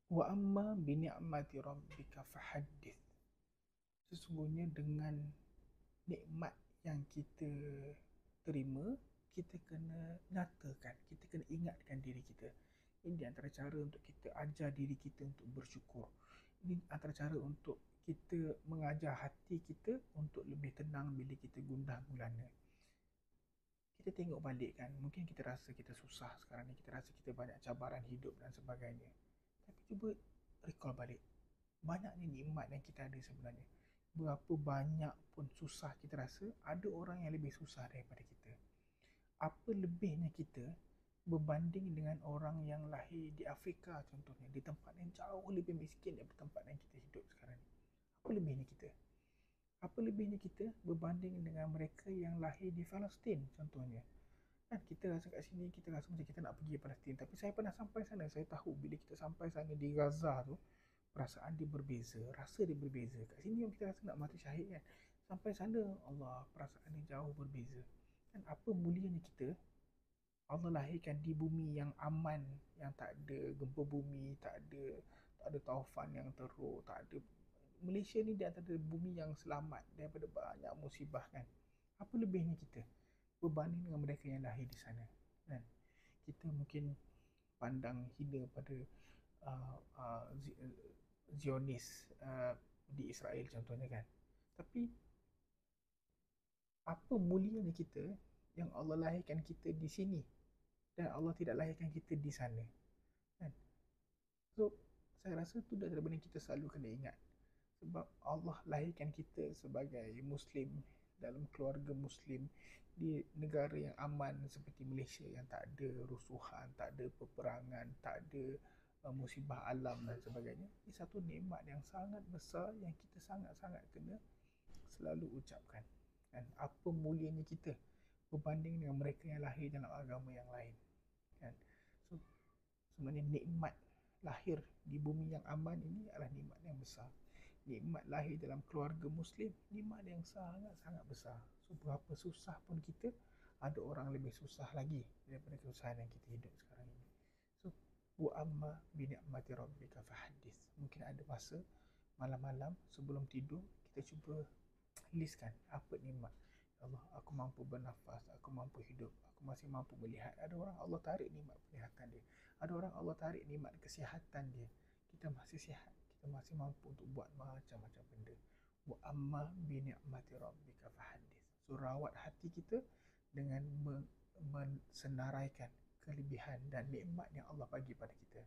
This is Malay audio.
Wa amma bi ni'mati rabbika fahaddith. Sesungguhnya dengan nikmat yang kita terima, kita kena nyatakan, kita kena ingatkan diri kita. Ini antara cara untuk kita ajar diri kita untuk bersyukur. Ini antara cara untuk kita mengajar hati kita untuk lebih tenang bila kita gundah gulana. Kita tengok balik kan, mungkin kita rasa kita susah sekarang ni, kita rasa kita banyak cabaran hidup dan sebagainya. Tapi cuba recall balik, banyaknya nikmat yang kita ada sebenarnya. Berapa banyak pun susah kita rasa, ada orang yang lebih susah daripada kita. Apa lebihnya kita berbanding dengan orang yang lahir di Afrika contohnya, di tempat yang jauh lebih miskin daripada tempat yang kita hidup sekarang ni. Apa lebihnya kita? Apa lebihnya kita berbanding dengan mereka yang lahir di Palestin contohnya? Kan kita rasa kat sini, kita rasa macam kita nak pergi Palestin, tapi saya pernah sampai sana, saya tahu bila kita sampai sana di Gaza tu, perasaan dia berbeza, rasa dia berbeza. Kat sini kita rasa nak mati syahid kan, sampai sana Allah, perasaan dia jauh berbeza. Dan apa mulianya kita, Allah lahirkan di bumi yang aman, yang tak ada gempa bumi, tak ada taufan yang teruk, tak ada. Malaysia ni di antara bumi yang selamat daripada banyak musibah kan. Apa lebihnya kita berbanding dengan mereka yang lahir di sana kan. Kita mungkin pandang hina pada uh, uh, Zionis di Israel contohnya kan. Tapi apa mulianya kita yang Allah lahirkan kita di sini dan Allah tidak lahirkan kita di sana kan. So saya rasa tu dah benda kita selalu kena ingat, sebab Allah lahirkan kita sebagai Muslim dalam keluarga Muslim di negara yang aman seperti Malaysia, yang tak ada rusuhan, tak ada peperangan, tak ada musibah alam dan sebagainya. Ini satu nikmat yang sangat besar yang kita sangat-sangat kena selalu ucapkan. Dan apa mulianya kita berbanding dengan mereka yang lahir dalam agama yang lain kan. So sebenarnya nikmat lahir di bumi yang aman ini adalah nikmat yang besar. Nikmat lahir dalam keluarga Muslim, nikmat yang sangat-sangat besar. So berapa susah pun kita, ada orang lebih susah lagi daripada kesusahan yang kita hidup sekarang ini. So wa amma bi ni'mati rabbika fahaddits. Mungkin ada masa malam-malam sebelum tidur kita cuba listkan apa nikmat. Ya Allah, aku mampu bernafas, aku mampu hidup, aku masih mampu melihat. Ada orang Allah tarik nikmat penglihatan dia, ada orang Allah tarik nikmat kesihatan dia. Kita masih sihat, kita masih mampu untuk buat macam-macam benda. Wa amma bi ni'mati rabbika fahaddits. So rawat hati kita dengan mensenaraikan kelebihan dan nikmat yang Allah bagi pada kita.